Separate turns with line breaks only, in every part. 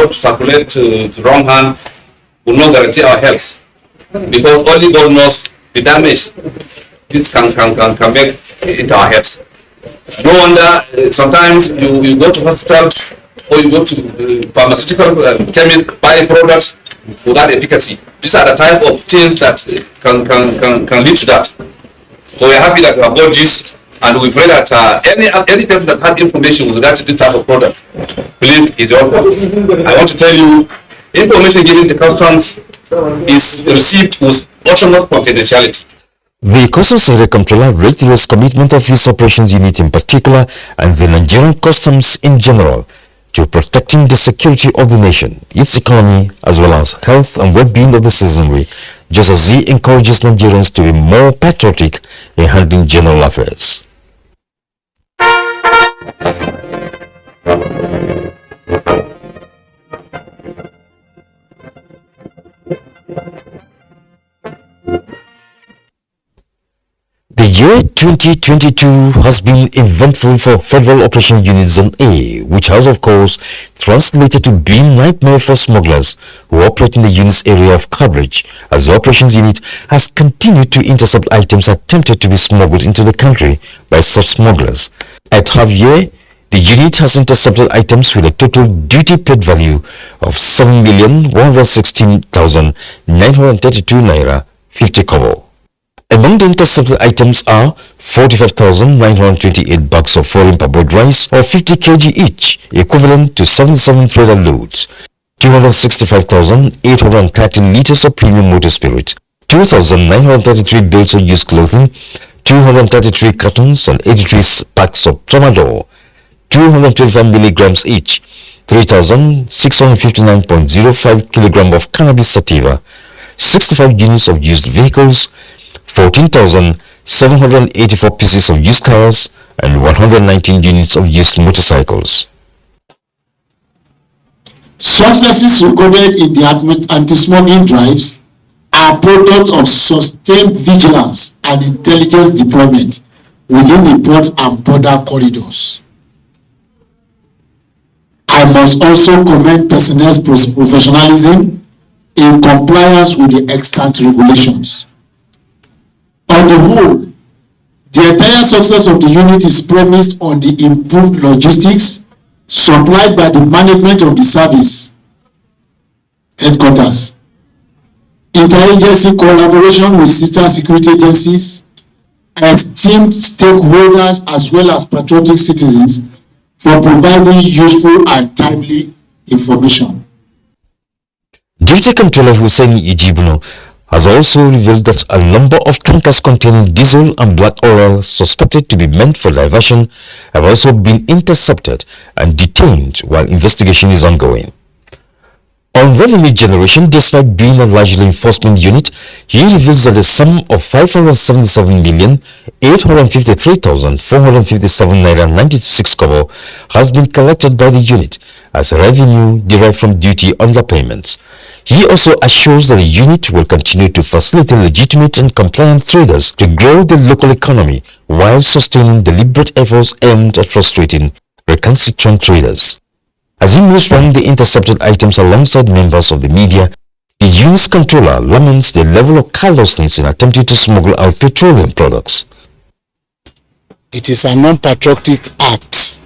to circulate to the wrong hand will not guarantee our health, because only God knows the damage this can make into our health. No wonder sometimes you go to hospital or you go to pharmaceutical chemist, buy products without efficacy. These are the type of things that can lead to that. So we are happy that we have got this, and we pray that any person that has information with regard to this type of product, please is welcome. I want to tell you, information given to customs is received with utmost confidentiality.
The Customs Area Controller raised the commitment of his operations unit in particular and the Nigerian customs in general to protecting the security of the nation, its economy, as well as health and well-being of the citizenry, just as he encourages Nigerians to be more patriotic in handling general affairs. The year 2022 has been eventful for Federal Operations Unit Zone A, which has of course translated to being nightmare for smugglers who operate in the unit's area of coverage, as the Operations Unit has continued to intercept items attempted to be smuggled into the country by such smugglers. At half year, the unit has intercepted items with a total duty paid value of 7,116,932 naira 50 kobo. Among the intercepted items are 45,928 bags of foreign parboiled rice or 50 kg each, equivalent to 77 trailer loads, 265,830 liters of premium motor spirit, 2,933 bales of used clothing, 233 cartons and 83 packs of tramadol, 225 milligrams each, 3,659.05 kilogram of cannabis sativa, 65 units of used vehicles, 14,784 pieces of used cars and 119 units of used motorcycles.
Successes recorded in the anti-smuggling drives are products of sustained vigilance and intelligence deployment within the port and border corridors. I must also commend personnel's professionalism in compliance with the extant regulations. On the whole, the entire success of the unit is premised on the improved logistics supplied by the management of the service headquarters, interagency collaboration with sister security agencies, esteemed stakeholders as well as patriotic citizens for providing useful and timely information.
Deputy Controller Hussein Ijibuno has also revealed that a number of tankers containing diesel and black oil suspected to be meant for diversion have also been intercepted and detained while investigation is ongoing. On revenue generation, despite being a largely enforcement unit, he reveals that a sum of 577,853,457 naira 96 kobo has been collected by the unit as revenue derived from duty underpayments. He also assures that the unit will continue to facilitate legitimate and compliant traders to grow the local economy while sustaining deliberate efforts aimed at frustrating recalcitrant traders. As he moves around the intercepted items alongside members of the media, the unit's controller laments the level of carelessness in attempting to smuggle out petroleum products.
It is a non-patriotic act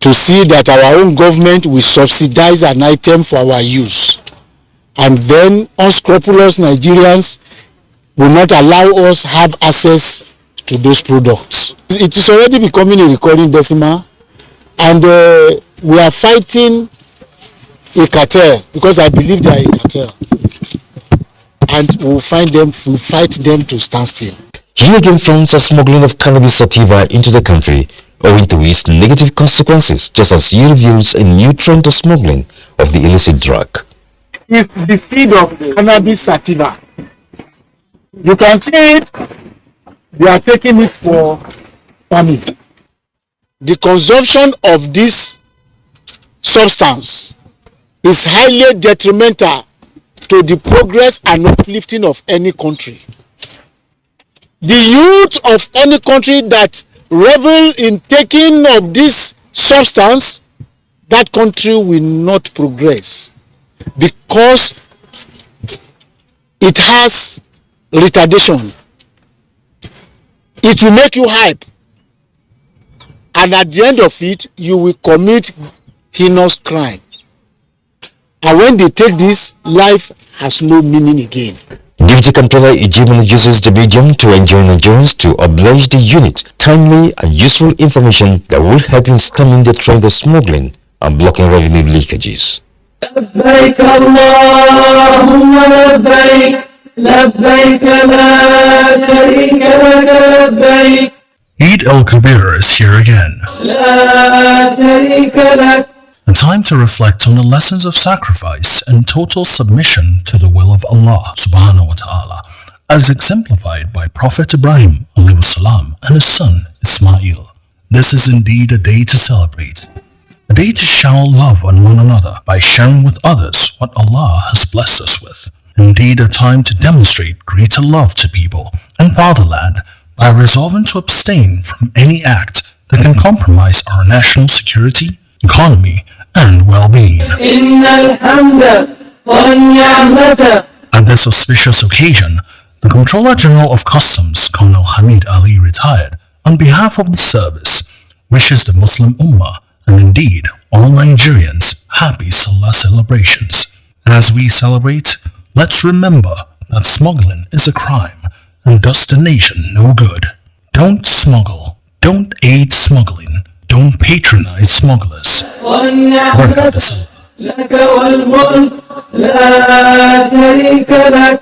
to see that our own government will subsidize an item for our use, and then unscrupulous Nigerians will not allow us have access to those products. It is already becoming a recurring decimal, and we are fighting a cartel, because I believe they are a cartel, and we'll fight them to stand still.
He again fronts a smuggling of cannabis sativa into the country, owing to its negative consequences, just as he reveals a new trend of smuggling of the illicit drug.
It's the seed of cannabis sativa. You can see it. They are taking it for farming.
The consumption of this substance is highly detrimental to the progress and uplifting of any country. The youth of any country that revel in taking of this substance that country will not progress, because it has retardation. It will make you hype, and at the end of it, you will commit heinous crime. And when they take this, life has no meaning again.
Deputy Controller Ijimon uses the medium to enjoin Nigerians to oblige the unit timely and useful information that will help in stemming the trend of smuggling and blocking revenue leakages.
لبيك اللهم لبيك لبيك لا شريك لك لبيك.
Eid al-Kabir is here again.
لا شريك لك.
A time to reflect on the lessons of sacrifice and total submission to the will of Allah subhanahu wa ta'ala, as exemplified by Prophet Ibrahim alayhi salam and his son Ismail. This is indeed a day to celebrate, a day to shower love on one another by sharing with others what Allah has blessed us with. Indeed, a time to demonstrate greater love to people and fatherland by resolving to abstain from any act that can compromise our national security, economy, and well-being. At this auspicious occasion, the Comptroller General of Customs, Colonel Hamid Ali, retired, on behalf of the service, wishes the Muslim Ummah and indeed all Nigerians happy Salah celebrations. As we celebrate, let's remember that smuggling is a crime and does the nation no good. Don't smuggle. Don't aid smuggling. Don't patronize smugglers. Work the Salah.
لك والملك لا شريك لك.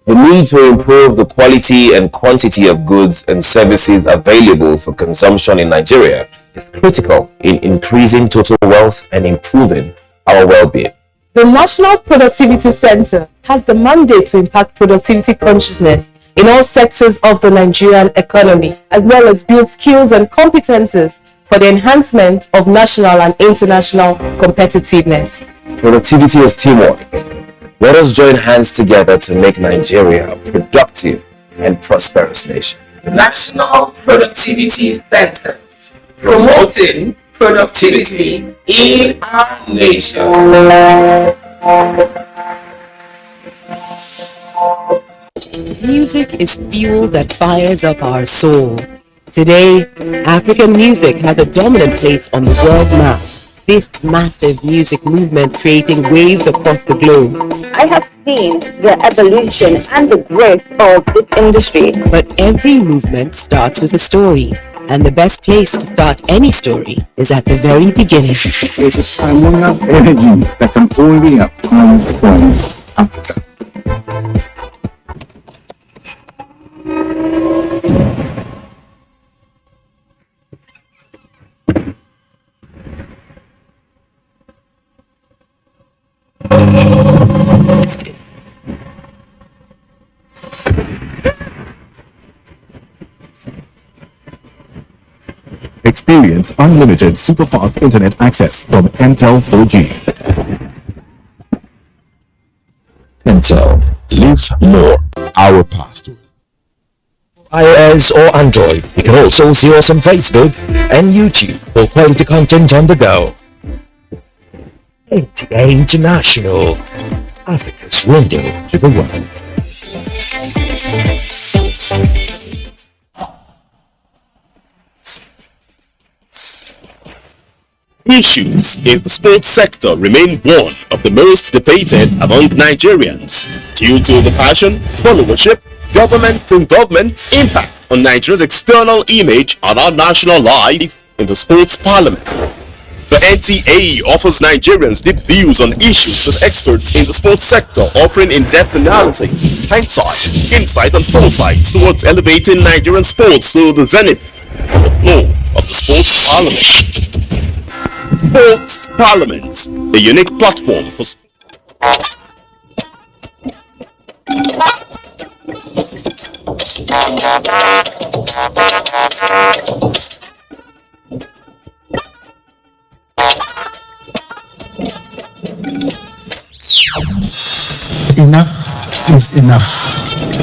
The need to improve the quality and quantity of goods and services available for consumption in Nigeria is critical in increasing total wealth and improving our well-being.
The National Productivity Center has the mandate to impact productivity consciousness in all sectors of the Nigerian economy, as well as build skills and competences for the enhancement of national and international competitiveness.
Productivity is teamwork. Let us join hands together to make Nigeria a productive and prosperous nation.
National Productivity Center, promoting productivity in our nation.
Music is fuel that fires up our soul. Today, African music has a dominant place on the world map. This massive music movement creating waves across the globe.
I have seen the evolution and the growth of this industry.
But every movement starts with a story. And the best place to start any story is at the very beginning.
There's a phenomenal energy that can only come from Africa. Experience unlimited super-fast internet access from Intel 4G.
Intel, live more. Our password. iOS or Android, you can also see us on Facebook and YouTube for quality content on the go. NTA International, Africa's window to the world.
Issues in the sports sector remain one of the most debated among Nigerians due to the passion, followership, government involvement, impact on Nigeria's external image and our national life in the sports parliament. The NTA offers Nigerians deep views on issues with experts in the sports sector, offering in-depth analysis, hindsight, insight and foresight towards elevating Nigerian sports to the zenith and the floor of the sports parliament. Sports Parliament, a unique platform for
Enough is enough.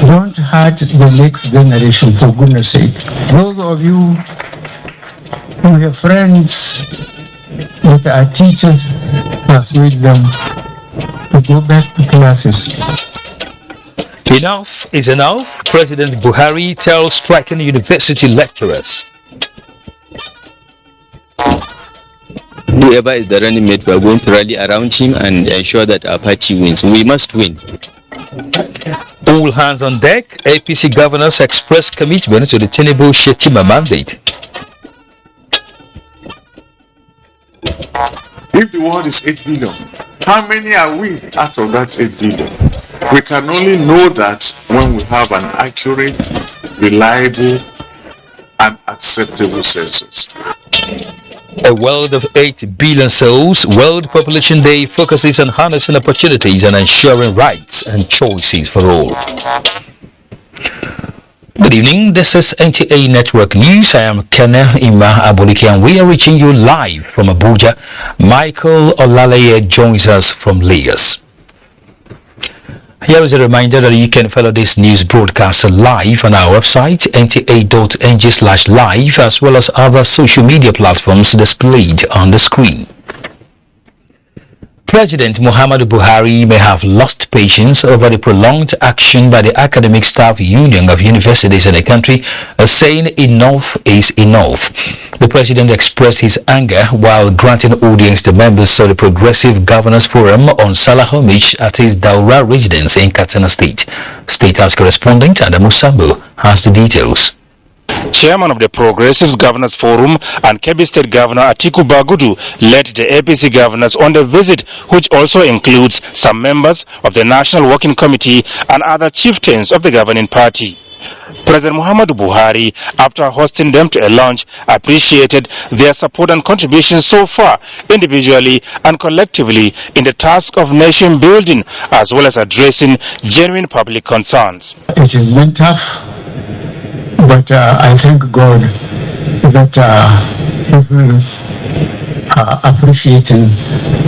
Don't hurt the next generation, for goodness sake. Those of you who have friends that are teachers, persuade them to go back to classes.
Enough is enough, President Buhari tells striking university lecturers.
Whoever is the running mate, we are going to rally around him and ensure that our party wins. We must win.
All hands on deck, APC governors express commitment to the Tinubu Shetima mandate.
If the world is 8 billion, how many are we out of that 8 billion? We can only know that when we have an accurate, reliable, and acceptable census.
A world of 8 billion souls, World Population Day focuses on harnessing opportunities and ensuring rights and choices for all. Good evening, this is NTA Network News. I am Kenneth Ima Aboliki and we are reaching you live from Abuja. Michael Olaleye joins us from Lagos. Here is a reminder that you can follow this news broadcast live on our website nta.ng/live as well as other social media platforms displayed on the screen. President Muhammadu Buhari may have lost patience over the prolonged action by the Academic Staff Union of universities in the country, saying enough is enough. The president expressed his anger while granting audience to members of the Progressive Governors Forum on Salah homage at his Daura residence in Katsina State. State House correspondent Adamu Sambo has the details.
Chairman of the Progressive Governors Forum and Kebbi State Governor Atiku Bagudu led the APC governors on the visit, which also includes some members of the National Working Committee and other chieftains of the governing party. President Muhammadu Buhari, after hosting them to a lunch, appreciated their support and contributions so far, individually and collectively, in the task of nation building, as well as addressing genuine public concerns.
It has been tough, but I thank God that people are appreciating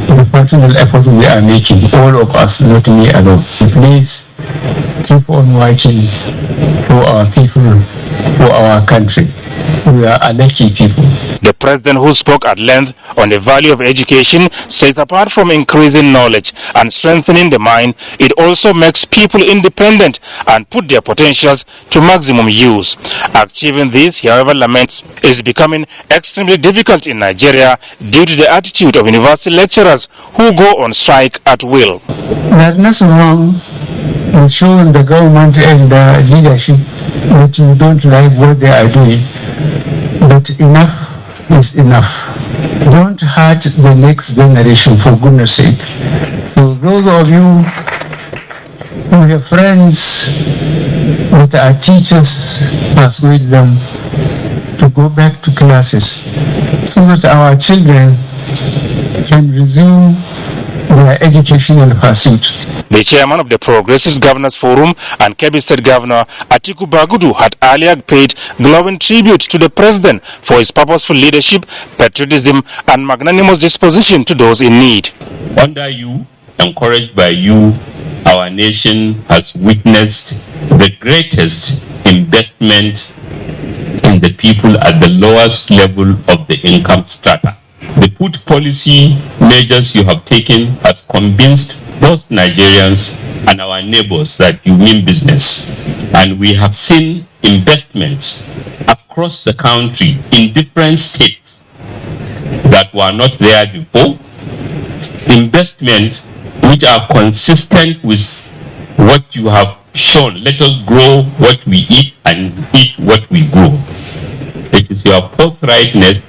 the personal efforts we are making, all of us, not me alone. Please keep on working for our people, for our country. We are a lucky people.
The president, who spoke at length on the value of education, says apart from increasing knowledge and strengthening the mind, it also makes people independent and put their potentials to maximum use. Achieving this, however, laments, is becoming extremely difficult in Nigeria due to the attitude of university lecturers who go on strike at will.
There's nothing wrong in showing the government and the leadership that you don't like what they are doing, but enough is enough. Don't hurt the next generation, for goodness sake. So those of you who have friends that are teachers, persuade them to go back to classes so that our children can resume their educational pursuit.
The chairman of the Progressive Governors Forum and Kebbi State Governor Atiku Bagudu had earlier paid glowing tribute to the president for his purposeful leadership, patriotism, and magnanimous disposition to those in need.
Under you, encouraged by you, our nation has witnessed the greatest investment in the people at the lowest level of the income strata. The food policy measures you have taken has convinced both Nigerians and our neighbors that you mean business. And we have seen investments across the country in different states that were not there before. Investments which are consistent with what you have shown. Let us grow what we eat and eat what we grow. It is your forthrightness,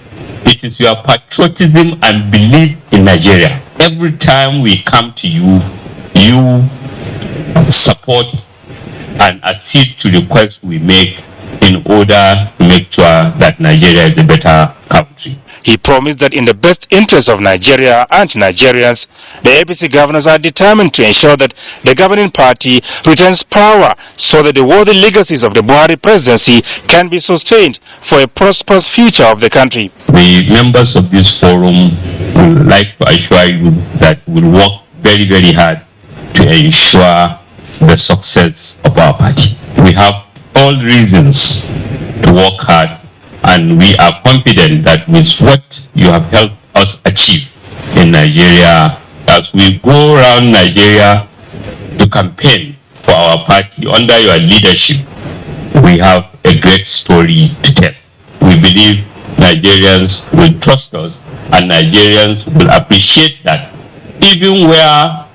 it is your patriotism and belief in Nigeria. Every time we come to you, you support and accede to requests we make in order to make sure that Nigeria is a better country.
He promised that in the best interest of Nigeria and Nigerians, the APC governors are determined to ensure that the governing party retains power so that the worthy legacies of the Buhari presidency can be sustained for a prosperous future of the country.
The members of this forum would like to assure you that we'll work very, very hard to ensure the success of our party. We have all reasons to work hard, and we are confident that with what you have helped us achieve in Nigeria, as we go around Nigeria to campaign for our party under your leadership, we have a great story to tell. We believe Nigerians will trust us, and Nigerians will appreciate that even where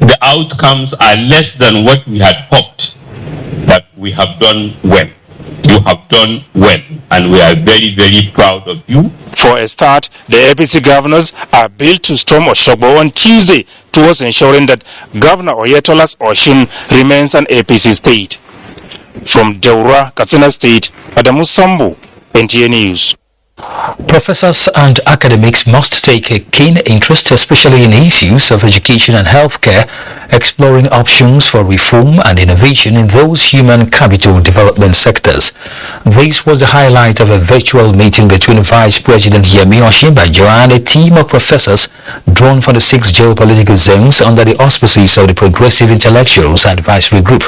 the outcomes are less than what we had hoped, that we have done well. You have done well, and we are very, very proud of you.
For a start, the APC governors are billed to storm Osogbo on Tuesday towards ensuring that Governor Oyetola's Osun remains an APC state. From Deura, Katsina State, Adamu Sambu, NTA News.
Professors and academics must take a keen interest, especially in issues of education and healthcare, exploring options for reform and innovation in those human capital development sectors. This was the highlight of a virtual meeting between Vice President Yemi Osinbajo and a team of professors drawn from the 6 geopolitical zones under the auspices of the Progressive Intellectuals Advisory Group.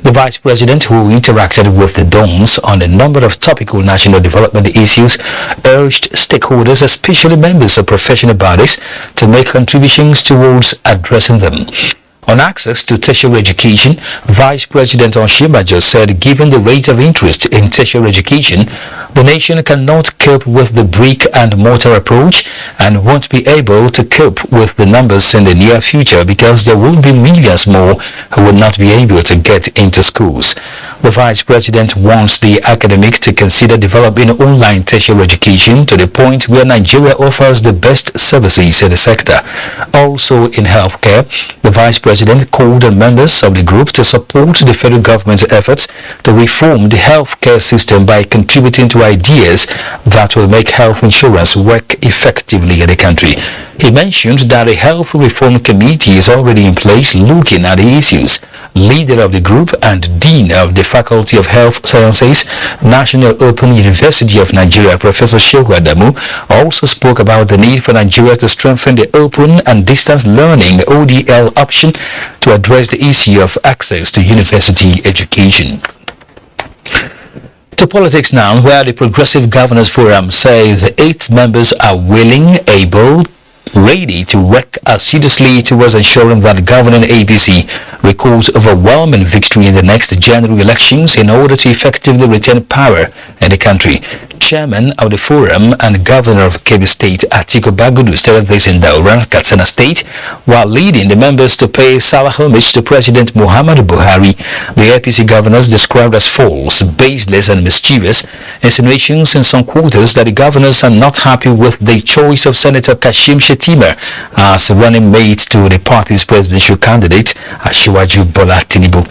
The Vice President, who interacted with the dons on a number of topical national development issues, urged stakeholders, especially members of professional bodies, to make contributions towards addressing them. On access to tertiary education, Vice President Osinbajo said given the rate of interest in tertiary education, the nation cannot cope with the brick and mortar approach and won't be able to cope with the numbers in the near future because there will be millions more who will not be able to get into schools. The Vice President wants the academic to consider developing online tertiary education to the point where Nigeria offers the best services in the sector. Also in healthcare, the Vice President called on members of the group to support the federal government's efforts to reform the healthcare system by contributing to ideas that will make health insurance work effectively in the country. He mentioned that a health reform committee is already in place looking at the issues. Leader of the group and Dean of the Faculty of Health Sciences, National Open University of Nigeria, Professor Shehu Adamu, also spoke about the need for Nigeria to strengthen the open and distance learning ODL option to address the issue of access to university education. To politics now, where the Progressive Governors Forum says 8 members are willing, able, ready to work assiduously towards ensuring that the governing APC records overwhelming victory in the next general elections in order to effectively retain power in the country. Chairman of the forum and Governor of Kebbi State, Atiku Bagudu, stated this in Daura, Katsina State, while leading the members to pay sour homage to President Muhammadu Buhari. The APC governors described as false, baseless and mischievous insinuations in some quarters that the governors are not happy with the choice of Senator Kashim Shettima as running mate to the party's presidential candidate, Asiwaju Bola Tinubu.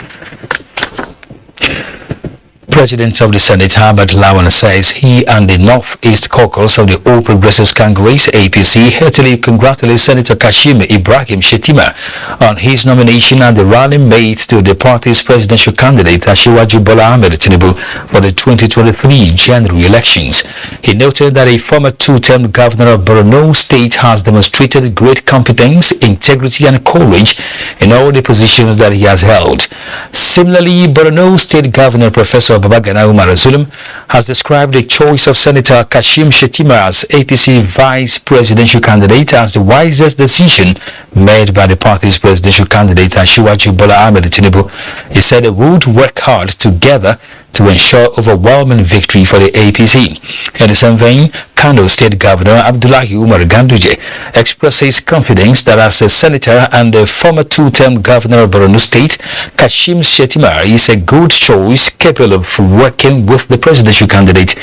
President of the Senate, Herbert Lawan, says he and the Northeast Caucus of the All Progressives Congress, APC, heartily congratulate Senator Kashim Ibrahim Shettima on his nomination and the running mate to the party's presidential candidate, Asiwaju Bola Tinubu, for the 2023 general elections. He noted that a former 2-term governor of Borno State has demonstrated great competence, integrity and courage in all the positions that he has held. Similarly, Borno State Governor Professor Babagana Umar Zulum has described the choice of Senator Kashim Shettima as APC vice presidential candidate as the wisest decision made by the party's presidential candidate Asiwaju Bola Tinubu. He said they would work hard together to ensure overwhelming victory for the APC. In the same vein, Kano State Governor Abdullahi Umar Ganduje expresses confidence that as a senator and a former 2-term governor of Borno State, Kashim Shettima is a good choice capable of working with the presidential candidate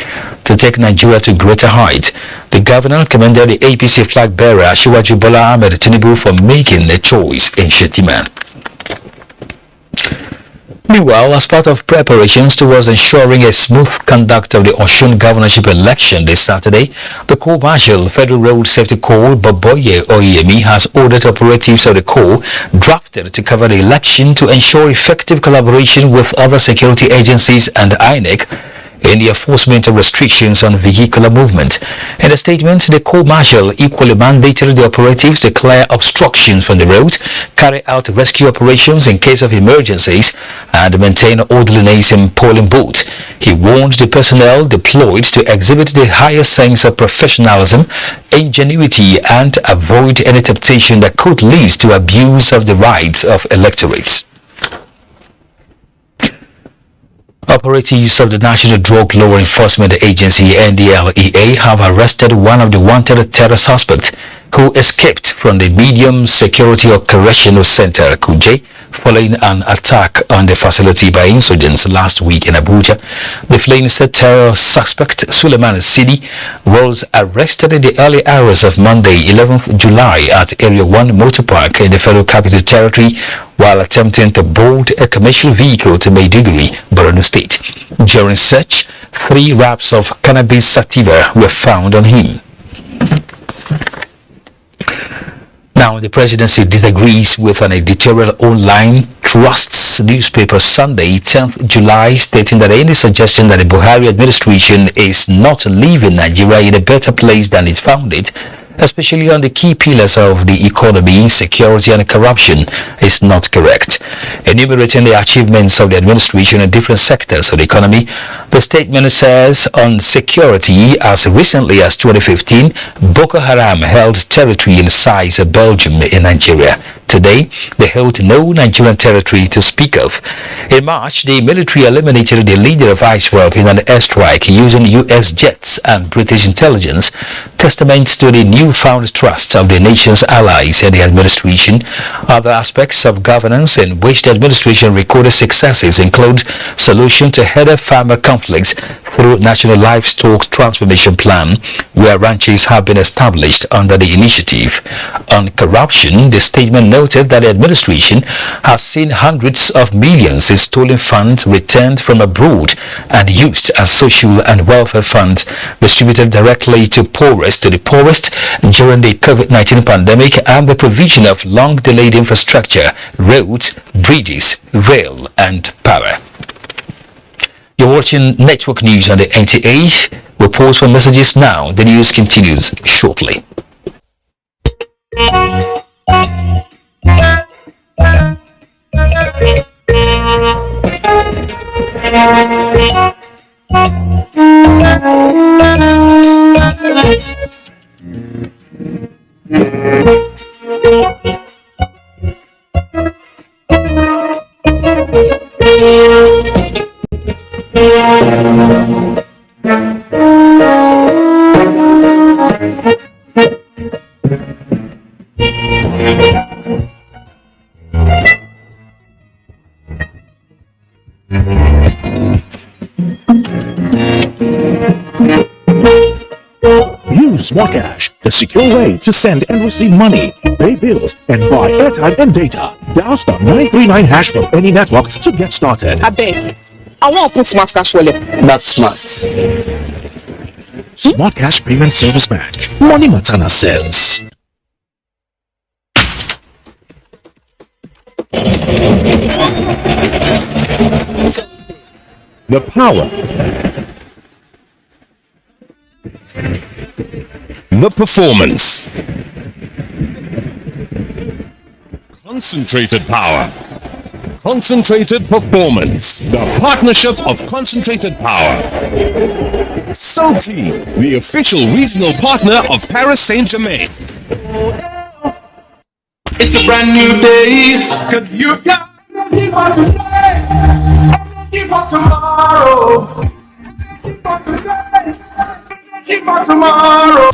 to take Nigeria to greater heights. The governor commended the APC flag bearer Asiwaju Bola Tinubu for making a choice in Shettima. Meanwhile, as part of preparations towards ensuring a smooth conduct of the Osun governorship election this Saturday, the Corps Marshal, Federal Road Safety Corps, Boboye Oyemi, has ordered operatives of the Corps drafted to cover the election to ensure effective collaboration with other security agencies and INEC in the enforcement of restrictions on vehicular movement. In a statement, the Corps Marshal equally mandated the operatives to clear obstructions from the road, carry out rescue operations in case of emergencies, and maintain orderliness in polling booths. He warned the personnel deployed to exhibit the highest sense of professionalism, ingenuity, and avoid any temptation that could lead to abuse of the rights of electorates. Operatives of the National Drug Law Enforcement Agency (NDLEA) have arrested one of the wanted terror suspects who escaped from the Medium Security Correctional Center (Kuje) following an attack on the facility by insurgents last week in Abuja. The fleeing terror suspect Suleiman Sidi was arrested in the early hours of Monday, 11th July at Area 1 Motor Park in the Federal Capital Territory while attempting to board a commercial vehicle to Maiduguri, Borno State. During search, 3 wraps of cannabis sativa were found on him. Now, the presidency disagrees with an editorial online Trust's newspaper Sunday, 10th July, stating that any suggestion that the Buhari administration is not leaving Nigeria in a better place than it found it, especially on the key pillars of the economy, security and corruption, is not correct. Enumerating the achievements of the administration in different sectors of the economy, the statement says on security, as recently as 2015, Boko Haram held territory in the size of Belgium in Nigeria. Today, they held no Nigerian territory to speak of. In March, the military eliminated the leader of ISWAP in an airstrike using US jets and British intelligence, testament to the newfound trust of the nation's allies in the administration. Other aspects of governance in which the administration recorded successes include solution to header farmer conflicts through National Livestock Transformation Plan, where ranches have been established under the initiative. On corruption, the statement noted that the administration has seen hundreds of millions in stolen funds returned from abroad and used as social and welfare funds distributed directly to the poorest during the COVID-19 pandemic and the provision of long-delayed infrastructure, roads, bridges, rail, and power. You're watching Network News on the NTA. We'll pause for messages now. The news continues shortly.
Use Smart Cash, the secure way to send and receive money, pay bills, and buy airtime and data. Dial *939# from any network to get started.
I beg. I want to put Smart Cash wallet. That's smart.
Smart Cash Payment Service Bank. Money Matana sense.
The power. The performance. Concentrated power. Concentrated performance. The partnership of concentrated power. Salty, the official regional partner of Paris Saint-Germain.
It's a brand new day, cause you got energy for today, energy for tomorrow, energy for today, energy for tomorrow.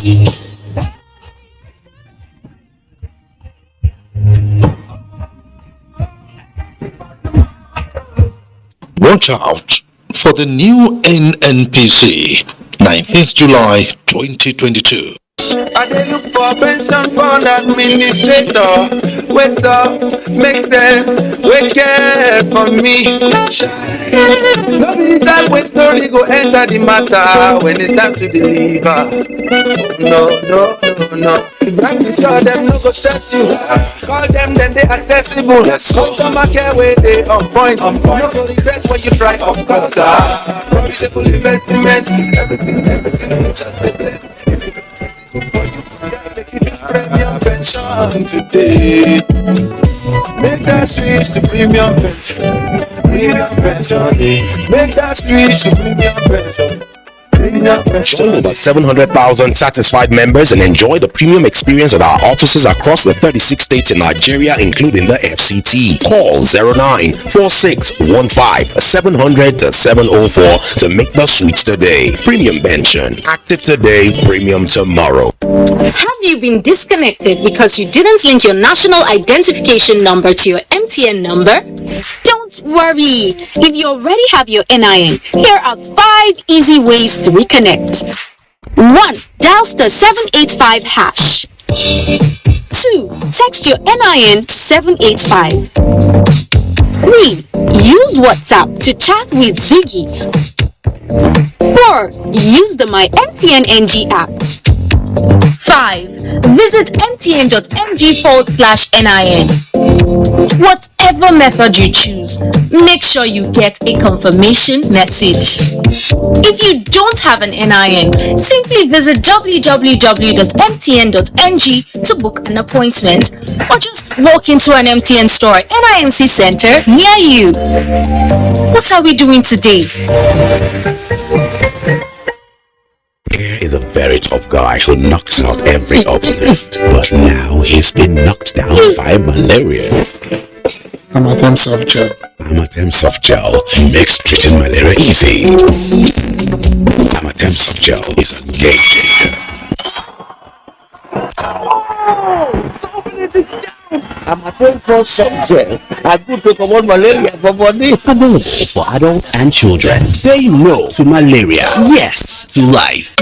Watch out for the new NNPC, 19th July 2022.
I dey look for pension fund administrator. waste up, make sense, wait care for me. No be the time when story go enter the matter when it's time to deliver. No. Bank with your them no go stress you. Call them then they accessible. Customer care where they on point. No go regret when you try up cost. Profitable investment. Everything just a blend. Premium pension today. Make that switch to premium pension. Premium pension. Make that switch to premium pension.
Join over 700,000 satisfied members and enjoy the premium experience at our offices across the 36 states in Nigeria, including the FCT. Call 094615-700-704 to make the switch today. Premium pension. Active today, premium tomorrow.
Have you been disconnected because you didn't link your national identification number to your MTN number? Don't worry. If you already have your NIN, here are 5 easy ways to reconnect. 1. Dial *785 hash. 2. Text your NIN to 785. 3. Use WhatsApp to chat with Ziggy. 4. Use the My MTN NG app. 5. Visit mtn.ng/NIN. Whatever method you choose, make sure you get a confirmation message. If you don't have an NIN, simply visit www.mtn.ng to book an appointment, or just walk into an MTN store NIMC center near you. What are we doing today?
Here is a very tough guy who knocks out every opponent, but now he's been knocked down by malaria.
Amatem soft gel.
Amatem soft gel makes treating malaria easy. Amatem soft gel is a game changer.
Amatem soft gel. I good to command malaria for body.
For adults and children. Say no to malaria. Yes to life.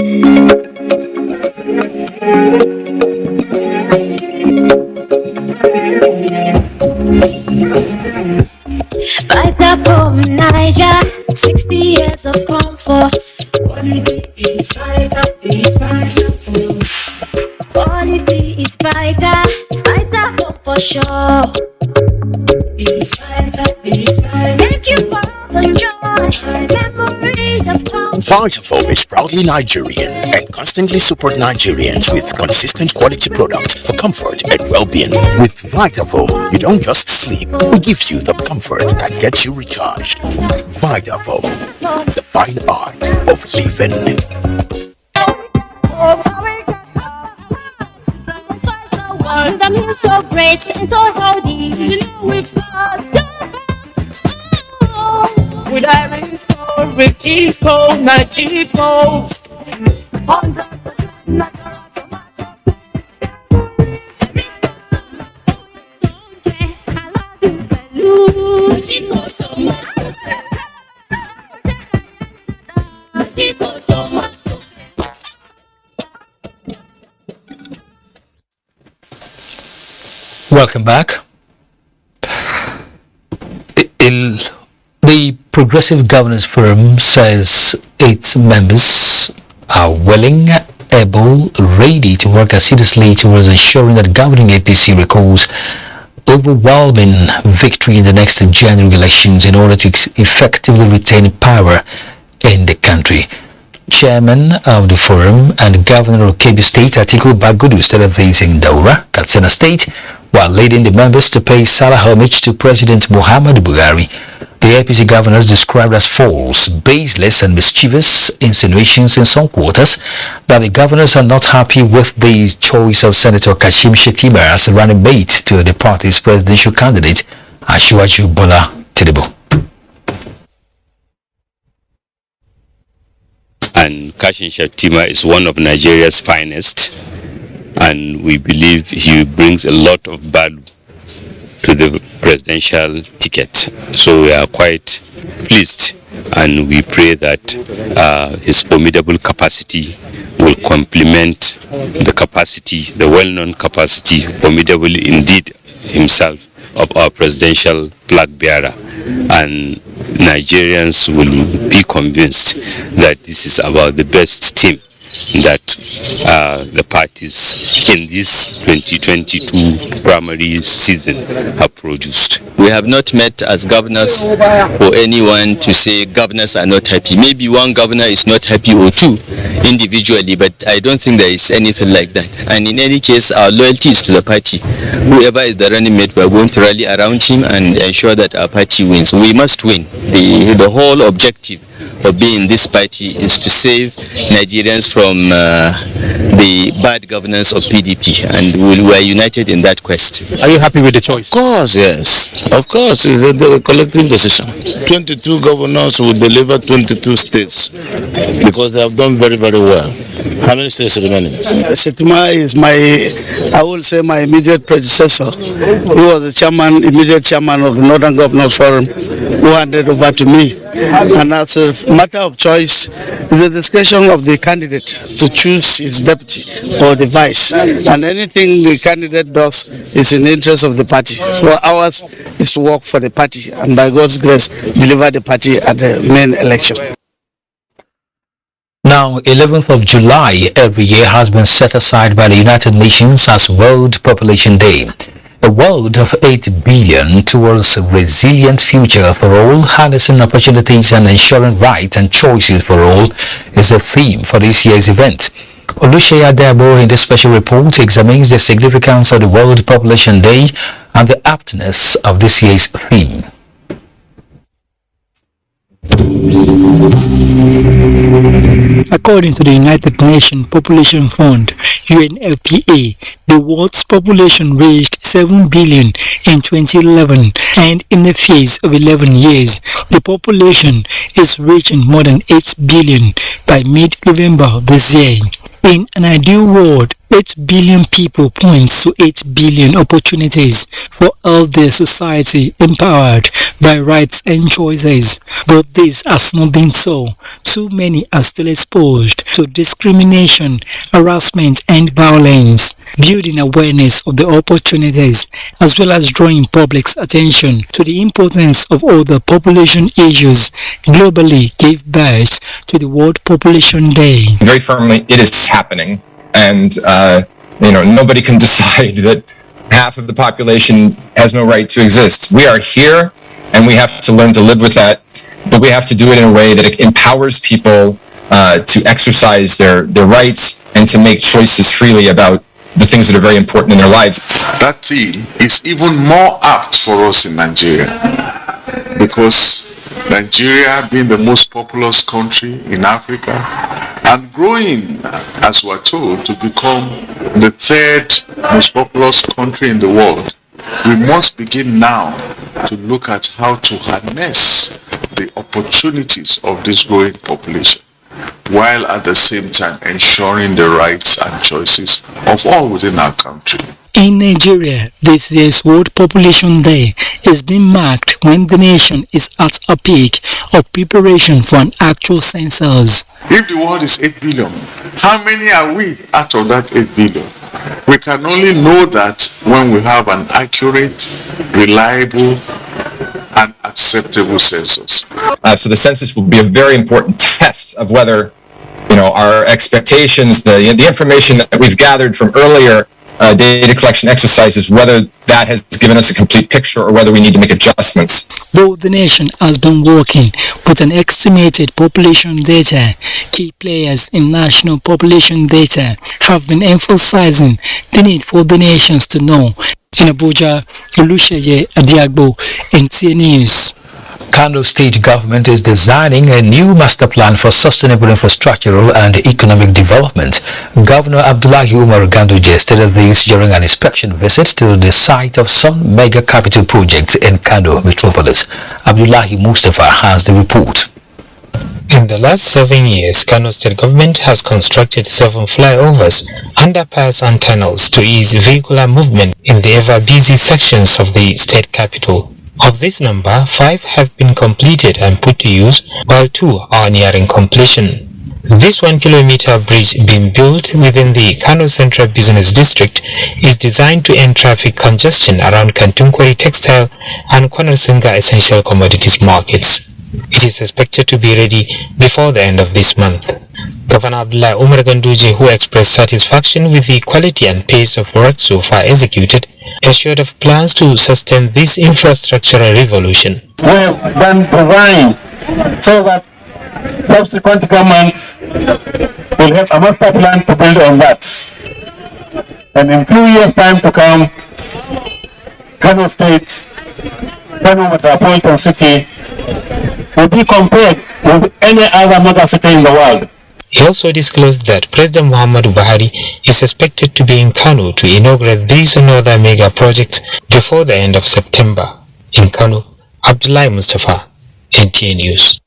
Fighter from Niger, 60 years of comfort. Quality is fighter, Quality is fighter, fighter home for sure. It's fighter, Thank you for the joy, memories of comfort.
Vitafoam is proudly Nigerian and constantly support Nigerians with consistent quality products for comfort and well-being. With Vitafoam, you don't just sleep, we give you the comfort that gets you recharged. Vitafoam, the fine art of living.
I'm here so great and so healthy. You know we've got so
with every story, Chico, Chico. 100% natural tomato. Chico tomato. Chico tomato.
Welcome back. The Progressive Governance Forum says its members are willing, able, ready to work assiduously towards ensuring that governing APC records overwhelming victory in the next general elections in order to effectively retain power in the country. Chairman of the forum and Governor of Kebbi State, Atiku Bagudu, stated this in Daura, Katsina State, while leading the members to pay Salah homage to President Muhammadu Buhari. The APC governors described as false, baseless and mischievous insinuations in some quarters that the governors are not happy with the choice of Senator Kashim Shettima as running mate to the party's presidential candidate, Asiwaju Bola Tinubu.
And Kashim Shettima is one of Nigeria's finest, and we believe he brings a lot of value to the presidential ticket. So we are quite pleased, and we pray that his formidable capacity will complement the capacity, the well-known capacity, formidable indeed himself of our presidential flag bearer, and Nigerians will be convinced that this is about the best team that the parties in this 2022 primary season have produced.
We have not met as governors for anyone to say governors are not happy. Maybe one governor is not happy or two individually, but I don't think there is anything like that. And in any case, our loyalty is to the party. Whoever is the running mate, we are going to rally around him and ensure that our party wins. We must win. The whole objective of being in this party is to save Nigerians from the bad governance of PDP, and we are united in that quest.
Are you happy with the choice?
Of course, yes. Of course, the collective decision. 22 governors will deliver 22 states because they have done very, very well. How many states remaining?
Setima is I will say my immediate predecessor. He was the immediate chairman of the Northern Governors Forum, who handed over to me. And as a matter of choice, the discretion of the candidate to choose his deputy or the vice. And anything the candidate does is in the interest of the party. So ours is to work for the party and by God's grace deliver the party at the main election.
Now, 11th of July every year has been set aside by the United Nations as World Population Day. A world of 8 billion towards a resilient future for all, harnessing opportunities and ensuring rights and choices for all is the theme for this year's event. Oluseyi Adebo in this special report examines the significance of the World Population Day and the aptness of this year's theme.
According to the United Nations Population Fund, UNFPA, the world's population reached 7 billion in 2011, and in the phase of 11 years, the population is reaching more than 8 billion by mid-November this year. In an ideal world, 8 billion people points to 8 billion opportunities for all their society empowered by rights and choices. But this has not been so. Too many are still exposed to discrimination, harassment and violence. Building awareness of the opportunities as well as drawing public's attention to the importance of all the population issues globally gave birth to the World Population Day.
Very firmly, it is happening. And, nobody can decide that half of the population has no right to exist. We are here, and we have to learn to live with that, but we have to do it in a way that it empowers people to exercise their rights and to make choices freely about the things that are very important in their lives.
That theme is even more apt for us in Nigeria, because Nigeria being the most populous country in Africa and growing, as we're told, to become the third most populous country in the world, we must begin now to look at how to harness the opportunities of this growing population, while at the same time ensuring the rights and choices of all within our country.
In Nigeria, this year's World Population Day is being marked when the nation is at a peak of preparation for an actual census.
If the world is 8 billion, how many are we out of that 8 billion? We can only know that when we have an accurate, reliable, and acceptable census.
So the census will be a very important test of whether, our expectations, the information that we've gathered from earlier data collection exercises, whether that has given us a complete picture or whether we need to make adjustments.
Though the nation has been working with an estimated population data, key players in national population data have been emphasizing the need for the nations to know. In Abuja, Oluseyi Adebo, NTA News.
Kano State government is designing a new master plan for sustainable infrastructural and economic development. Governor Abdullahi Umar Ganduje stated this during an inspection visit to the site of some mega capital projects in Kano metropolis. Abdullahi Mustafa has the report.
In the last 7 years, Kano State government has constructed 7 flyovers, underpass and tunnels to ease vehicular movement in the ever-busy sections of the state capital. Of this number, 5 have been completed and put to use, while 2 are nearing completion. This 1 kilometer bridge being built within the Kano Central Business District is designed to end traffic congestion around Kantunkwari Textile and Kwanasinga Essential Commodities markets. It is expected to be ready before the end of this month. Governor Abdullah Umar Ganduje, who expressed satisfaction with the quality and pace of work so far executed, assured of plans to sustain this infrastructural revolution.
We have done design so that subsequent governments will have a master plan to build on that. And in few years' time to come, Kano State, Kano Metropolitan City will be compared with any other mega city in the world.
He also disclosed that President Muhammadu Buhari is expected to be in Kano to inaugurate these and other mega projects before the end of September. In Kano, Abdullahi Mustafa, NTA News.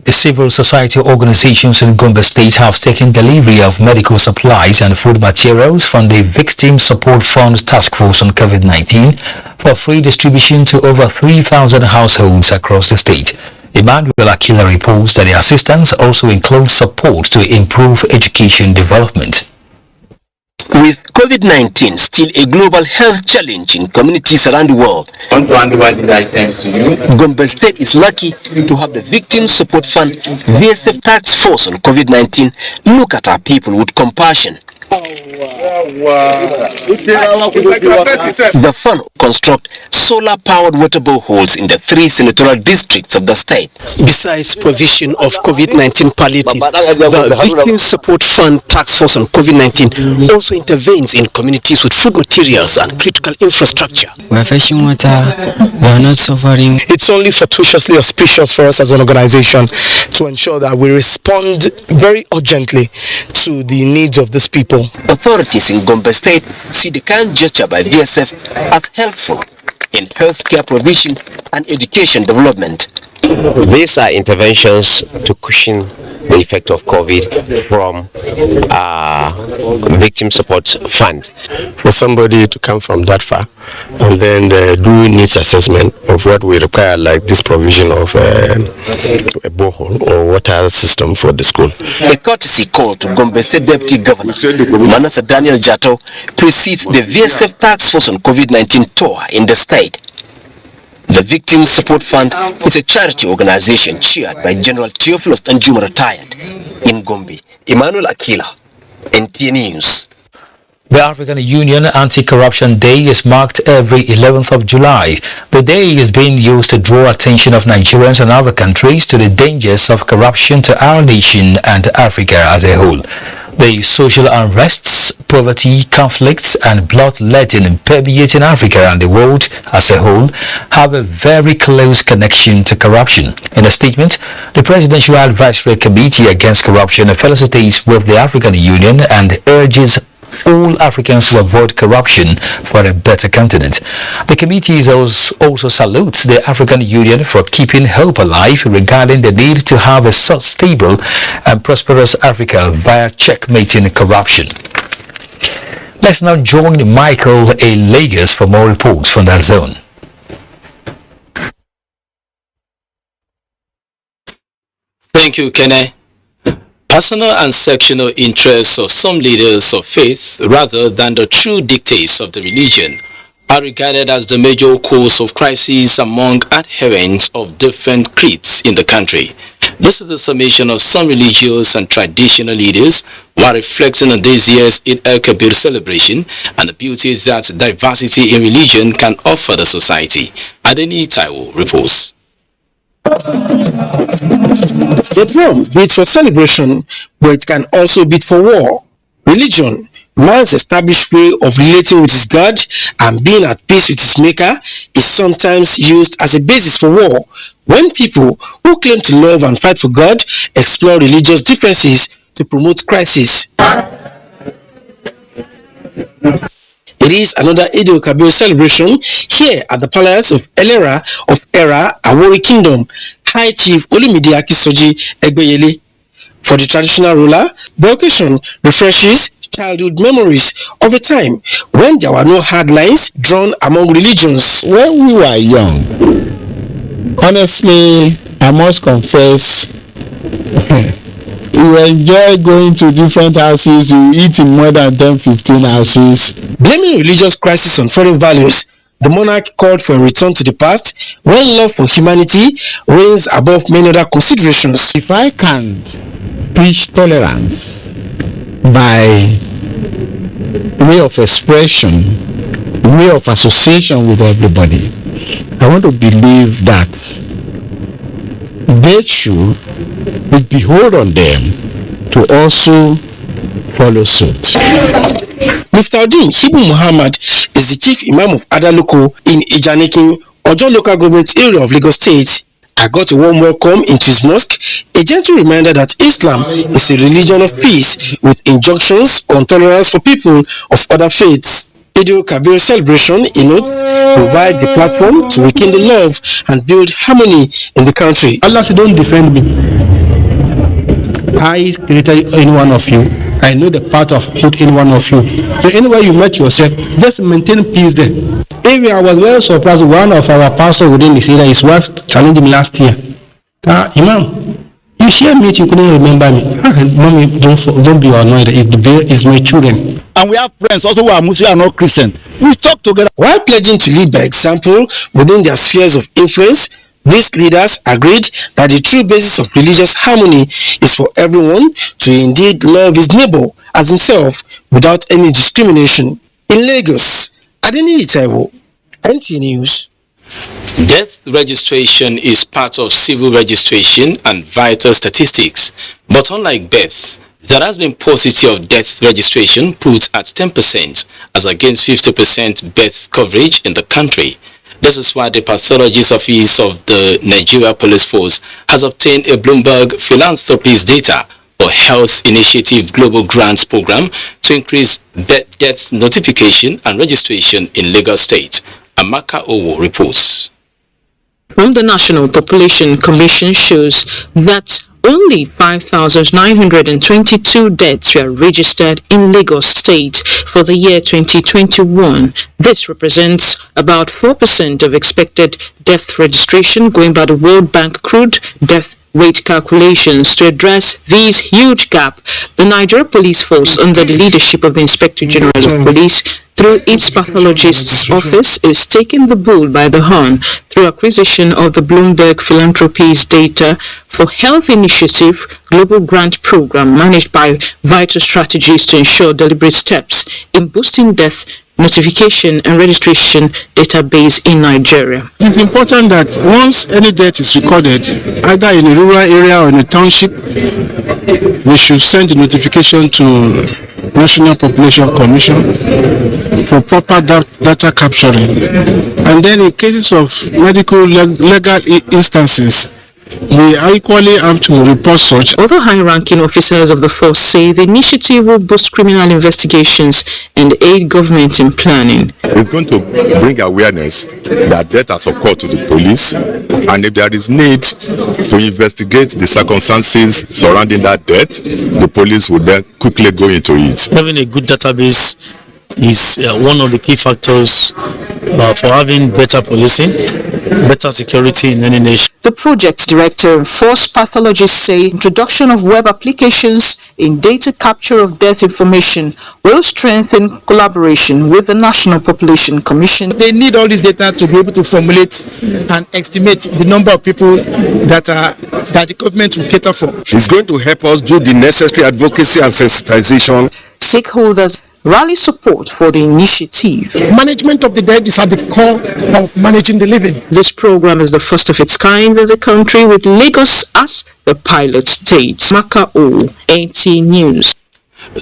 The civil society organizations in Gombe State have taken delivery of medical supplies and food materials from the Victim Support Fund Task Force on COVID-19 for free distribution to over 3,000 households across the state. Emmanuel Akila reports that the assistance also includes support to improve education development.
With COVID-19 still a global health challenge in communities around the world, Gombe State is lucky to have the Victim Support Fund VSF Task Force on COVID-19 look at our people with compassion. The fund will construct solar-powered water boreholes in the 3 senatorial districts of the state.
Besides provision of COVID-19 palliative, the Victim Support Fund Task Force on COVID-19 also intervenes in communities with food materials and critical infrastructure.
We are fetching water, we are not suffering.
It's only fortuitously auspicious for us as an organization to ensure that we respond very urgently to the needs of these people.
Authorities in Gombe State see the kind gesture by VSF as helpful in healthcare provision and education development.
These are interventions to cushion the effect of COVID from Victim Support Fund.
For somebody to come from that far and then do needs assessment of what we require, like this provision of a borehole or water system for the school.
A courtesy call to Gombe State Deputy Governor Manasa Daniel Jato precedes the VSF Task Force on COVID-19 tour in the state. The Victim Support Fund is a charity organization chaired by General Theophilus Anjuma retired in Gombe. Emmanuel Akila, NTA News.
The African Union Anti-Corruption Day is marked every 11th of July. The day is being used to draw attention of Nigerians and other countries to the dangers of corruption to our nation and Africa as a whole. The social unrests, poverty, conflicts and bloodletting permeating Africa and the world as a whole have a very close connection to corruption. In a statement, the Presidential Advisory Committee Against Corruption felicitates with the African Union and urges all Africans to avoid corruption for a better continent. The committee also salutes the African Union for keeping hope alive regarding the need to have a stable and prosperous Africa via checkmating corruption. Let's now join Michael in Lagos for more reports from that zone.
Thank you, Kene. Personal and sectional interests of some leaders of faith, rather than the true dictates of the religion, are regarded as the major cause of crises among adherents of different creeds in the country. This is the summation of some religious and traditional leaders while reflecting on this year's Eid al-Kabir celebration and the beauty that diversity in religion can offer the society. Adeni Taiwo reports.
The drum beats for celebration, but it can also beat for war. Religion, man's established way of relating with his God and being at peace with his maker, is sometimes used as a basis for war, when people who claim to love and fight for God explore religious differences to promote crisis. It is another Eid al-Kabir celebration here at the Palace of Elera of Era, Awori Kingdom, High Chief Olumide Akisoji Egbeyele. For the traditional ruler, the occasion refreshes childhood memories of a time when there were no hard lines drawn among religions.
When we were young, honestly, I must confess, You enjoy going to different houses, you eat in more than 10-15 houses.
Blaming religious crisis on foreign values, the monarch called for a return to the past when love for humanity reigns above many other considerations.
If I can preach tolerance by way of expression, way of association with everybody, I want to believe that virtue will behold on them to also follow suit.
Muftaudeen Ibn Muhammad is the chief imam of Adaloko in Ijanikin, Ojo local government area of Lagos State. I got a warm welcome into his mosque, a gentle reminder that Islam is a religion of peace with injunctions on tolerance for people of other faiths. Eid-ul-Kabir celebration, in it, provides a platform to rekindle love and build harmony in the country.
Allah said, don't defend me. I created any one of you. I know the part of put in one of you. So anywhere you met yourself, just maintain peace there. Maybe I was well surprised. One of our pastors within the city, his wife challenged him last year. Imam, you share meet, you couldn't remember me. Mommy, don't be annoyed. It's my children.
And we have friends also who are Muslim and not Christian. We talk together.
While pledging to lead by example within their spheres of influence, these leaders agreed that the true basis of religious harmony is for everyone to indeed love his neighbor as himself without any discrimination. In Lagos, Adeni Itaiwo, NT News.
Death registration is part of civil registration and vital statistics. But unlike birth, there has been paucity of death registration put at 10% as against 50% birth coverage in the country. This is why the Pathologist Office of the Nigeria Police Force has obtained a Bloomberg Philanthropies data for Health Initiative Global Grants Program to increase death notification and registration in Lagos State. Amaka Owo reports.
From the National Population Commission shows that only 5,922 deaths were registered in Lagos State for the year 2021. This represents about 4% of expected death registration going by the World Bank crude death rate calculations. To address this huge gap, the Nigeria Police Force, under the leadership of the Inspector General of Police, through its pathologist's office, is taking the bull by the horn through acquisition of the Bloomberg Philanthropies data for Health Initiative Global Grant Program managed by Vital Strategies to ensure deliberate steps in boosting death notification and registration database in Nigeria.
It is important that once any death is recorded, either in a rural area or in a township, we should send the notification to National Population Commission for proper data capturing. And then in cases of medical legal instances, we are equally amped to report such.
Other high-ranking officers of the force say the initiative will boost criminal investigations and aid government in planning.
It's going to bring awareness that death has occurred to the police, and if there is need to investigate the circumstances surrounding that death, the police will then quickly go into it.
Having a good database is one of the key factors for having better policing, better security in any nation.
The project director and force pathologists say introduction of web applications in data capture of death information will strengthen collaboration with the National Population Commission.
They need all this data to be able to formulate and estimate the number of people that the government will cater for.
It's going to help us do the necessary advocacy and sensitization.
Stakeholders rally support for the initiative.
Management of the dead is at the core of managing the living.
This program is the first of its kind in the country, with Lagos as the pilot state. Maka O, NT News.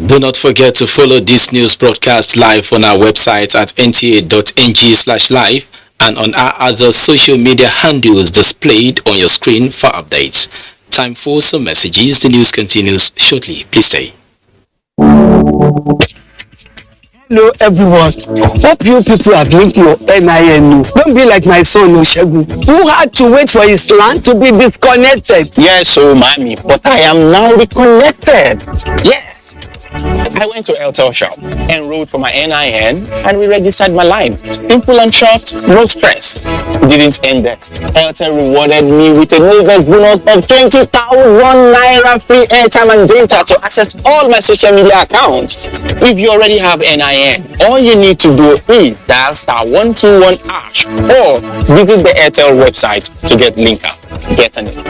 Do not forget to follow this news broadcast live on our website at nta.ng/live and on our other social media handles displayed on your screen for updates. Time for some messages. The news continues shortly. Please stay.
Hello everyone, hope you people have linked your NIN. Don't be like my son Oshegu, who had to wait for his land to be disconnected.
Yes, oh mommy, but I am now reconnected. Yes,
I went to Airtel shop, enrolled for my NIN, and re-registered my line. Simple and short, no stress. It didn't end there. Airtel rewarded me with a November bonus of 20,000 naira free airtime and data to access all my social media accounts. If you already have NIN, all you need to do is dial *121# or visit the Airtel website to get link up. Get on it.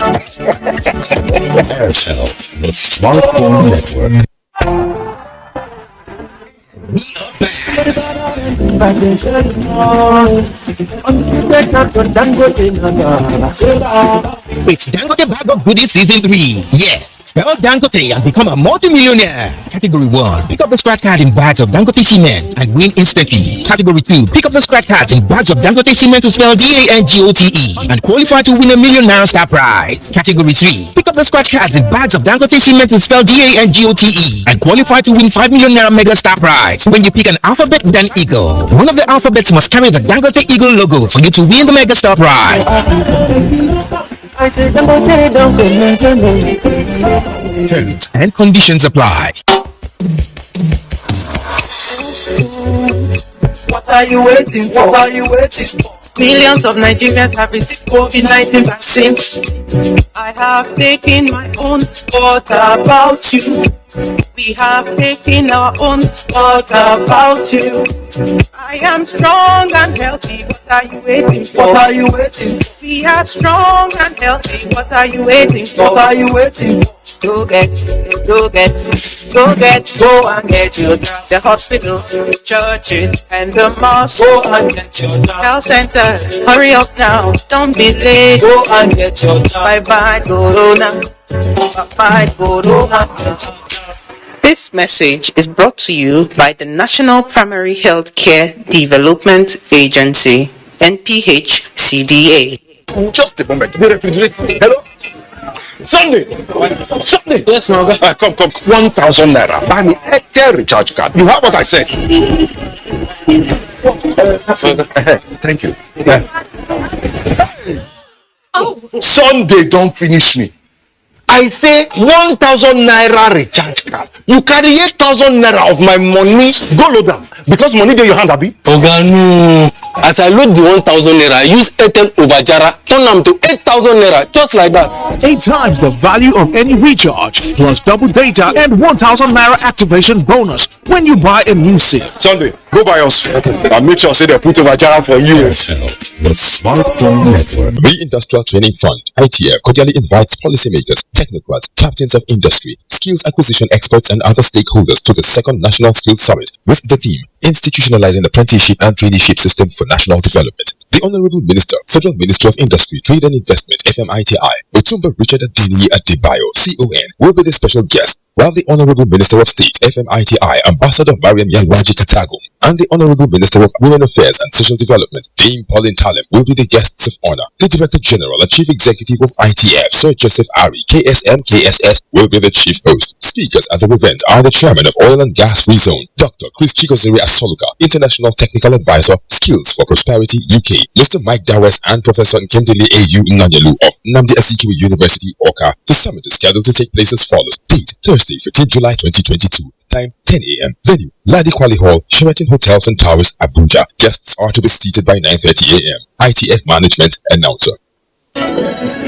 Airtel, the smartphone network.
It's Dangote Bag of Goodies Season 3. Yes. Spell Dangote and become a multi-millionaire. Category 1. Pick up the scratch card in bags of Dangote cement and win instantly. Category 2. Pick up the scratch cards in bags of Dangote cement to spell DANGOTE and qualify to win a ₦1 million star prize. Category 3. Pick up the scratch cards in bags of Dangote cement to spell DANGOTE and qualify to win ₦5 million mega star prize. When you pick an alphabet with an eagle, one of the alphabets must carry the Dangote Eagle logo for you to win the mega star prize. Terms and conditions apply.
What are you waiting for? What are you waiting for? Millions of Nigerians have received COVID-19 vaccine. I have taken my own. What about you? We have taken our own. What about you? I am strong and healthy. What are you waiting for? What are you waiting for? We are strong and healthy. What are you waiting for? What are you waiting for? Go and get your job. The hospitals, churches, and the mosques. Go and get your job. Health center, hurry up now. Don't be late. Go and get your job. Bye bye, Corona. Bye bye, Corona. This message is brought to you by the National Primary Health Care Development Agency, NPHCDA.
Just a moment. The refrigerator. Hello? Sunday. Yes, my guy. Come. 1,000 naira. Buy me Airtel recharge card. You have what I said. Thank you. Sunday, don't finish me. I say 1,000 naira recharge card. You carry 8,000 naira of my money. Go load them. Because money in your hand, Abi.
Oga, no. As I load the 1,000 naira, I use Airtel Ubajara, turn them to 8,000 naira, just like that.
8 times the value of any recharge, plus double data and 1,000 naira activation bonus when you buy a new SIM.
Sunday, go buy us. I'll make sure say they put Ubajara for you.
The smartphone network.
The Industrial Training Fund, ITF, cordially invites policymakers, technocrats, captains of industry, skills acquisition experts, and other stakeholders to the second National Skills Summit with the theme Institutionalizing Apprenticeship and Traineeship System for National Development. The Honorable Minister, Federal Ministry of Industry, Trade and Investment, FMITI, Otumba Richard Adeniyi Adebayo, CON, will be the special guest, while the Honorable Minister of State, FMITI, Ambassador Mariam Yalwaji Katagum, and the Honorable Minister of Women Affairs and Social Development, Dame Pauline Talem, will be the guests of honor. The Director General and Chief Executive of ITF, Sir Joseph Ari, KSM, KSS, will be the chief host. Speakers at the event are the Chairman of Oil and Gas Free Zone, Dr. Chris Chikozere Asoluka, International Technical Advisor, Skills for Prosperity UK, Mr. Mike Dawes, and Professor Nkemdele A.U. Nanyelu of Nnamdi Azikiwe University, Awka. The summit is scheduled to take place as follows. Date, Thursday, 15 July 2022. Time, 10 a.m. Venue, Ladi Kwali Hall, Sheraton Hotels and Towers, Abuja. Guests are to be seated by 9:30 a.m. ITF Management Announcer.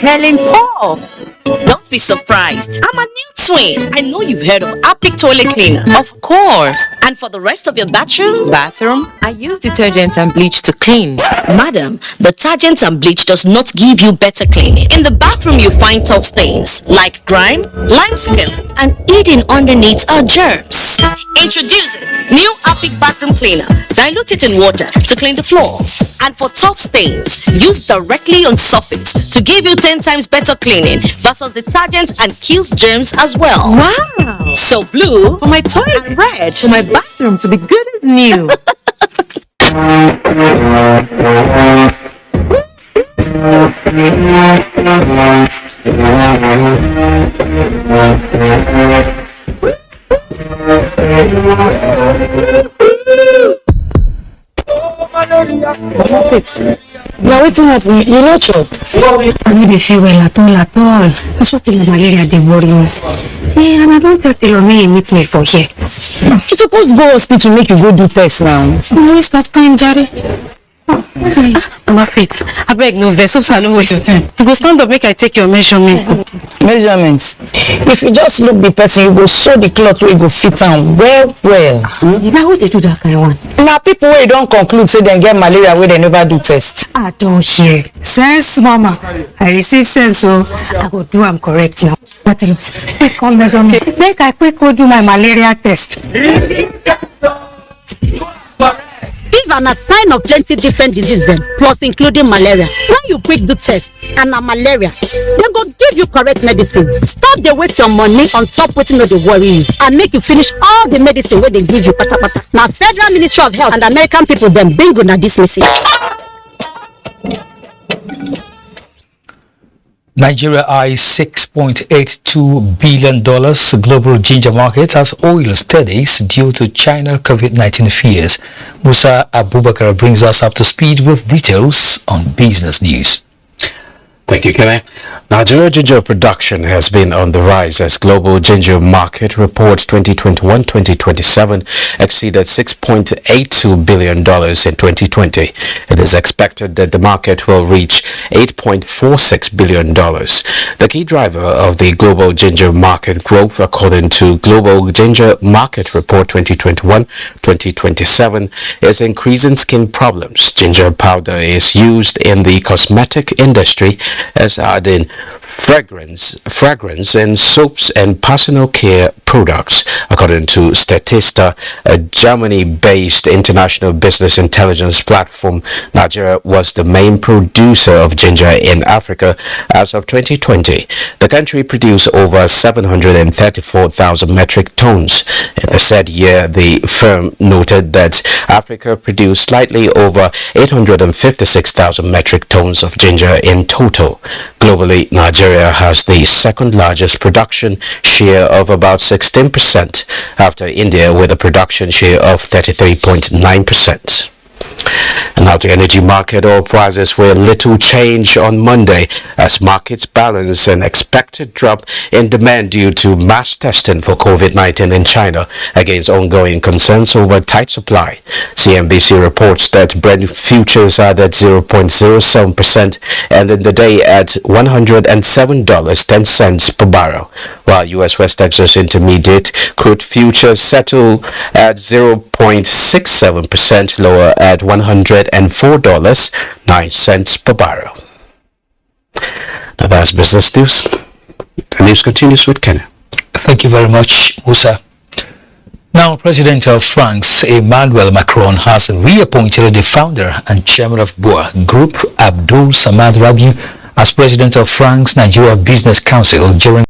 Helen Paul. Don't be surprised. I'm a new twin. I know you've heard of Apic Toilet Cleaner. Of course. And for the rest of your bathroom, I use detergent and bleach to clean. Madam, detergent and bleach does not give you better cleaning. In the bathroom, you find tough stains like grime, limescale, and hidden underneath are germs. Introducing new Apic Bathroom Cleaner. Dilute it in water to clean the floor. And for tough stains, use directly on surface to give you 10 times better cleaning versus detergent and kills germs as well. Wow. So blue for my toilet and red for my bathroom to be good as new.
Now waiting happen, you know chop. I need to feel well at all. That's what the malaria they worry me. Yeah, and I don't tell Taylor me meet me for here. You supposed to go hospital make you go do test now. No waste of time, Jerry. Mama Faith, I beg no vex, so I no waste your time. You go stand up, make I take your measurement. Measurements? If you just look the person, you go sew the cloth where you go fit am well. Now who they do that kind of one? Now people where you don't conclude say they get malaria where they never do test. I don't share. Sense, Mama. I receive sense, so I go do am correct now. What you? Quick come measure me. Make I quick go do my malaria test.
If an a sign of plenty different diseases them, plus including malaria, when you quick do test and a malaria, they go give you correct medicine. Stop the waste your money on top waiting no dey worry you and make you finish all the medicine where they give you pata. Now Federal Ministry of Health and American people them bingo na this message.
Nigeria eyes $6.82 billion global ginger market as oil steadies due to China COVID-19 fears. Musa Abubakar brings us up to speed with details on business news.
Thank you, Kene. Nigeria ginger production has been on the rise as global ginger market report 2021-2027 exceeded $6.82 billion in 2020. It is expected that the market will reach $8.46 billion. The key driver of the global ginger market growth, according to Global Ginger Market Report 2021-2027, is increasing skin problems. Ginger powder is used in the cosmetic industry as adding fragrance and soaps and personal care products. According to Statista, a Germany-based international business intelligence platform, Nigeria was the main producer of ginger in Africa as of 2020. The country produced over 734,000 metric tons. In the said year, the firm noted that Africa produced slightly over 856,000 metric tons of ginger in total. Globally, Nigeria has the second largest production share of about 16%, after India with a production share of 33.9%. And now to energy market. Oil prices were little change on Monday as markets balance an expected drop in demand due to mass testing for COVID-19 in China against ongoing concerns over tight supply. CNBC reports that Brent futures are at 0.07% ended the day at $107.10 per barrel, while U.S. West Texas Intermediate crude futures settle at 0.67% lower at $104.09 per barrel. Now that's business news. The news continues with Ken.
Thank you very much, Musa. Now, President of France, Emmanuel Macron, has reappointed the founder and chairman of Bois Group, Abdul Samad Rabiu, as president of France Nigeria Business Council during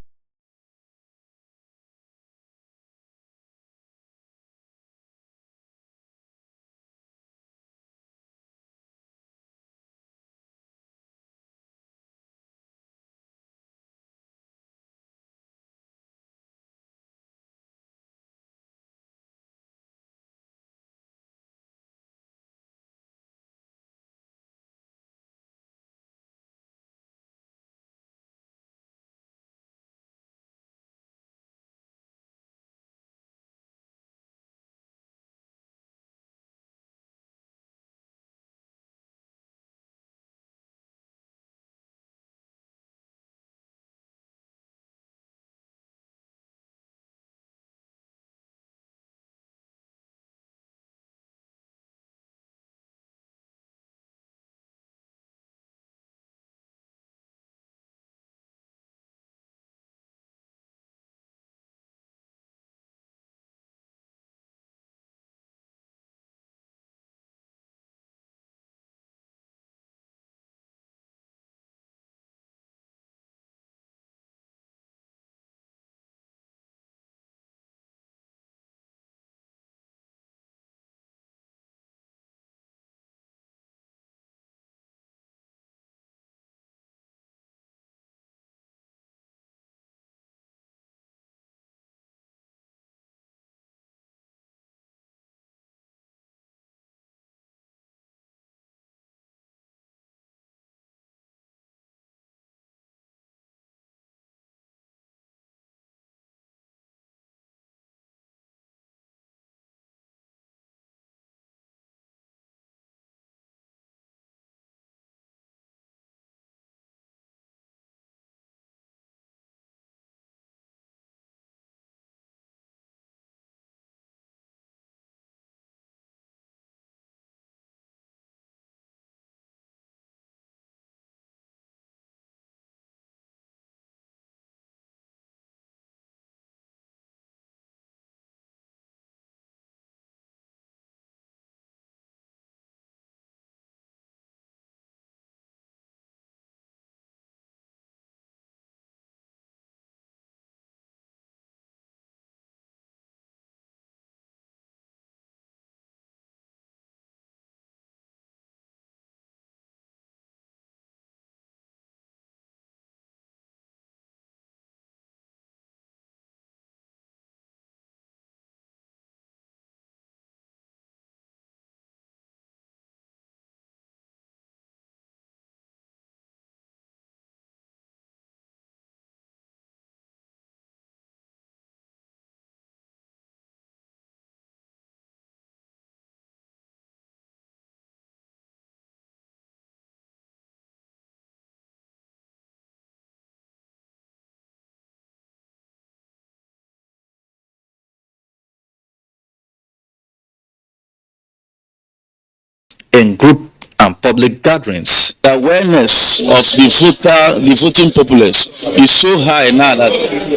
in group and public gatherings.
The awareness of the voting populace is so high now that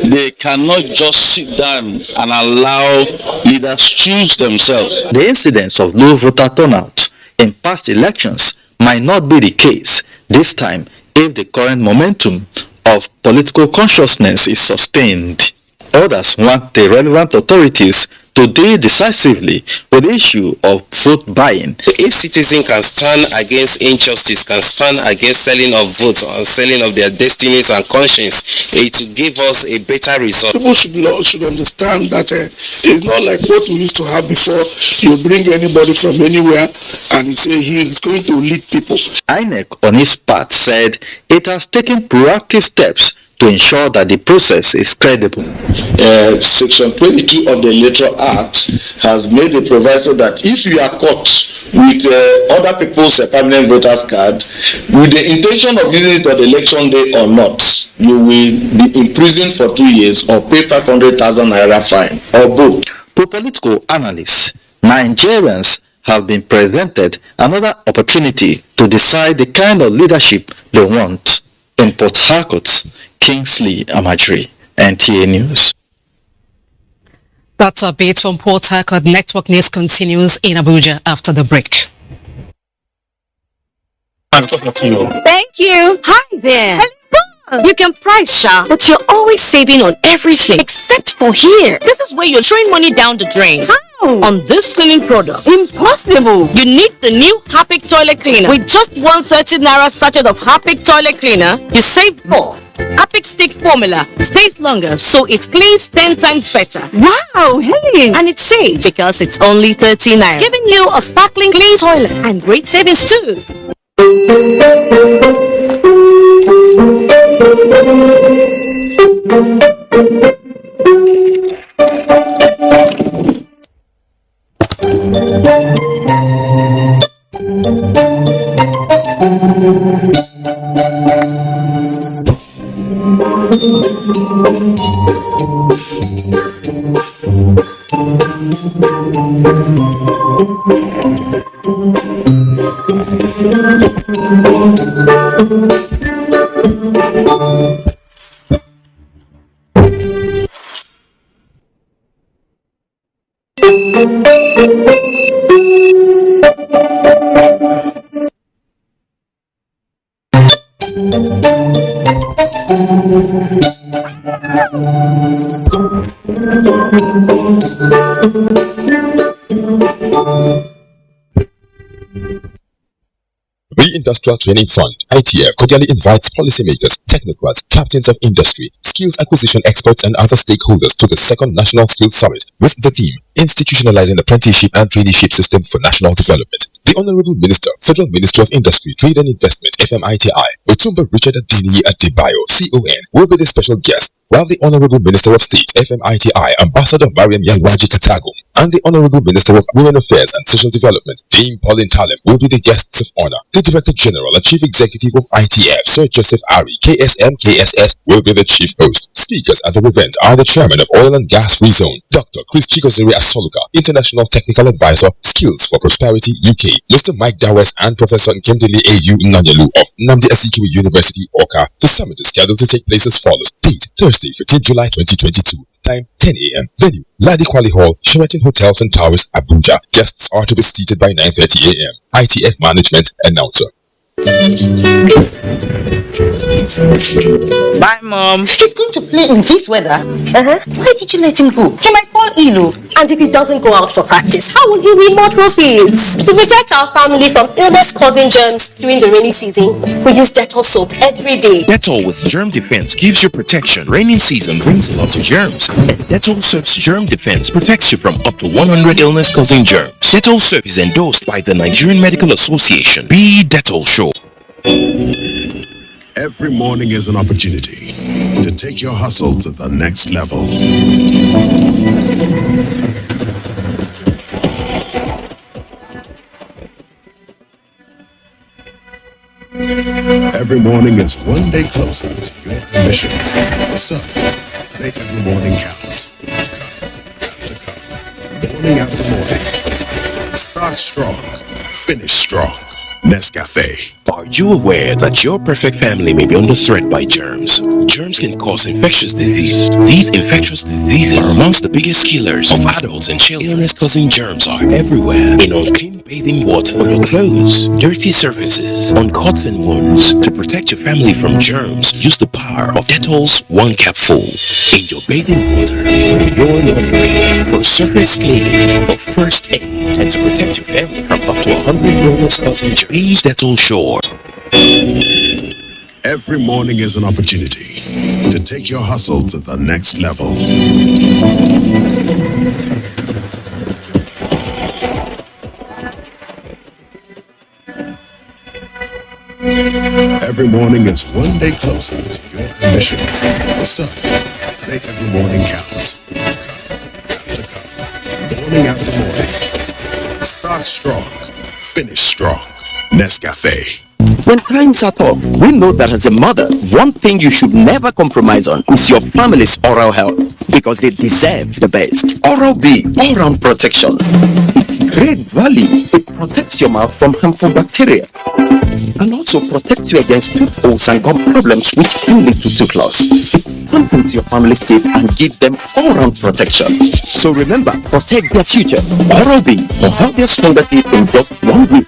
they cannot just sit down and allow leaders choose themselves.
The incidence of low voter turnout in past elections might not be the case this time if the current momentum of political consciousness is sustained. Others want the relevant authorities to deal decisively with the issue of vote buying.
If citizens can stand against injustice, can stand against selling of votes or selling of their destinies and conscience, it will give us a better result.
People should understand that it's not like what we used to have before. You bring anybody from anywhere and you say he is going to lead people.
INEC on its part said it has taken proactive steps to ensure that the process is credible.
Section 22 of the Electoral Act has made a proviso that if you are caught with other people's permanent voter card with the intention of using it on the election day or not, you will be imprisoned for 2 years or pay 500,000 naira fine or both.
To political analysts, Nigerians have been presented another opportunity to decide the kind of leadership they want. In Port Harcourt, Kingsley Amajri, NTA News.
That's a bit from Port Harcourt. Network News continues in Abuja after the break.
Thank you. Hi there. Hello. You can price shop, but you're always saving on everything except for here. This is where you're throwing money down the drain. How? On this cleaning product. Impossible. You need the new Harpic toilet cleaner. With just 130 naira sachet of Harpic toilet cleaner, you save more. Harpic stick formula stays longer, so it cleans 10 times better. Wow, hey! And it's safe because it's only 30 naira, giving you a sparkling clean toilet and great savings too.
Industrial Training Fund, ITF, cordially invites policymakers, technocrats, captains of industry, skills acquisition experts and other stakeholders to the second National Skills Summit with the theme, Institutionalizing Apprenticeship and Traineeship System for National Development. The Honorable Minister, Federal Minister of Industry, Trade and Investment, FMITI, Otumba Richard Adini Adebayo, CON, will be the special guest, while the Honorable Minister of State, FMITI, Ambassador Mariam Yalwaji Katagum, and the Honorable Minister of Women Affairs and Social Development, Dame Pauline Talem, will be the guests of honor. The Director General and Chief Executive of ITF, Sir Joseph Ari, KSM, KSS, will be the chief host. Speakers at the event are the Chairman of Oil and Gas Free Zone, Dr. Chris Chikoziri Asoluka, International Technical Advisor, Skills for Prosperity UK, Mr. Mike Dawes and Professor Nkemdele A.U. Nanyelu of Nnamdi Azikiwe University, Awka. The summit is scheduled to take place as follows. Date, Thursday, 15 July 2022. Time, 10 a.m. Venue, Ladi Kwali Hall, Sheraton Hotels and Towers, Abuja. Guests are to be seated by 9:30 a.m. ITF Management Announcer.
Bye, Mom.
He's going to play in this weather. Why did you let him go? He might fall ill. And if he doesn't go out for practice, how will he win more trophies? To protect our family from illness-causing germs during the rainy season, we use Dettol soap every day.
Dettol with Germ Defense gives you protection. Rainy season brings a lot of germs. And Dettol soap's Germ Defense protects you from up to 100 illness-causing germs. Dettol soap is endorsed by the Nigerian Medical Association. Be Dettol sure.
Every morning is an opportunity to take your hustle to the next level. Every morning is one day closer to your ambition. So, make every morning count. Cup after cup, morning after morning. Start strong, finish strong. Nescafe.
Are you aware that your perfect family may be under threat by germs? Germs can cause infectious disease. These infectious diseases are amongst the biggest killers of adults and children. Illness-causing germs are everywhere. In unclean bathing water, on your clothes, dirty surfaces, on cuts and wounds. To protect your family from germs, use the power of Dettol's 1 capful. In your bathing water, your laundry, for surface cleaning, for first aid, and to protect your family from up to 100 illness-causing germs. Please Dettol Shore.
Every morning is an opportunity to take your hustle to the next level. Every morning is one day closer to your ambition. So, make every morning count. Cup after cup, morning after morning. Start strong, finish strong. Nescafe.
When times are tough, we know that as a mother, one thing you should never compromise on is your family's oral health, because they deserve the best. Oral-B, all-round protection. Its great value, it protects your mouth from harmful bacteria and also protects you against tooth holes and gum problems which can lead to tooth loss. It strengthens your family's teeth and gives them all-round protection. So remember, protect their future. Oral-B for healthier, stronger teeth in just 1 week.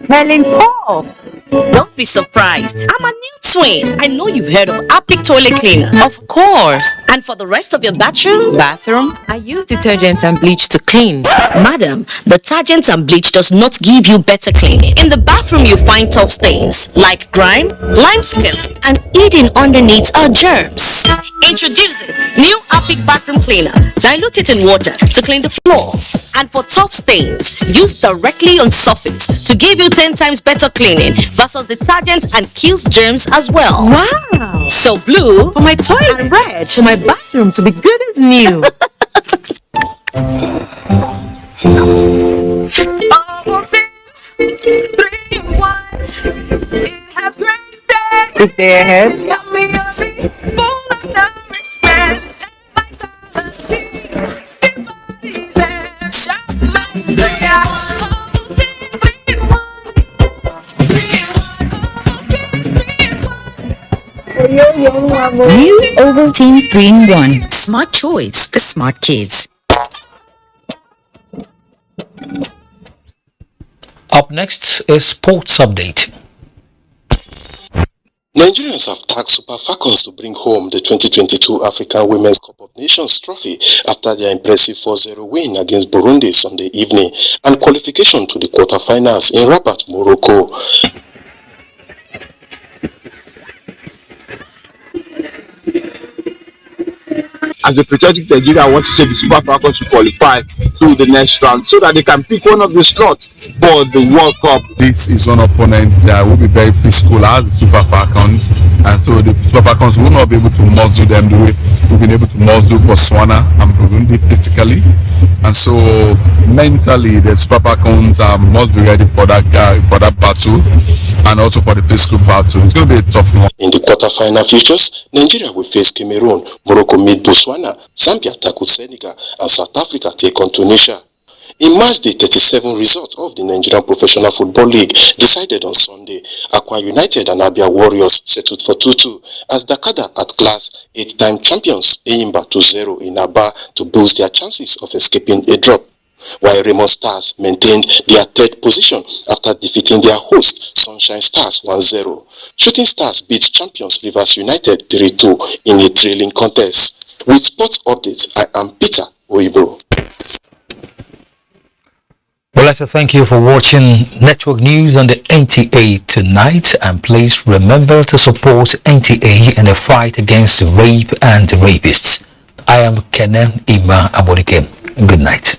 Helen Paul. Don't be surprised. I'm a new twin. I know you've heard of Apic Toilet Cleaner. Of course. And for the rest of your bathroom, I use detergent and bleach to clean. Madam, detergent and bleach does not give you better cleaning. In the bathroom, you find tough stains like grime, lime scale, and eating underneath are germs. Introducing new Apic Bathroom Cleaner. Dilute it in water to clean the floor. And for tough stains, use directly on surface to give you 10 times better cleaning versus detergent and kills germs as well.
Wow.
So blue
For my toilet.
and red
For my bathroom to be good as new. Is there ahead?
New Ovaltine 3-in-1. Smart choice for smart kids.
Up next is Sports Update.
Nigerians have tagged Super Falcons to bring home the 2022 African Women's Cup of Nations trophy after their impressive 4-0 win against Burundi Sunday evening and qualification to the quarterfinals in Rabat, Morocco.
As a patriotic Nigeria, I want to say the Super Falcons should qualify to the next round so that they can pick one of the slots for the World Cup.
This is one opponent that will be very physical as the Super Falcons, and so the Super Falcons will not be able to muzzle them the way we've been able to muzzle Botswana and Burundi physically. And so mentally, the Super Falcons must be ready for that battle and also for the physical battle. It's going to be a tough one.
In the quarterfinal futures, Nigeria will face Cameroon, Morocco meet Botswana, Zambia tackle Senegal, and South Africa take on Tunisia. In March the 37 results of the Nigerian Professional Football League decided on Sunday. Akwa United and Abia Warriors settled for 2-2 as Dakada at class 8-time champions Eyimba 2-0 in Aba to boost their chances of escaping a drop, while Raymond Stars maintained their third position after defeating their host Sunshine Stars 1-0. Shooting Stars beat champions Rivers United 3-2 in a thrilling contest. With sports updates, I am Peter Oibo.
Well, I'd like to thank you for watching Network News on the NTA tonight, and please remember to support NTA in the fight against rape and rapists. I am Kenan Ima Abodike. Good night.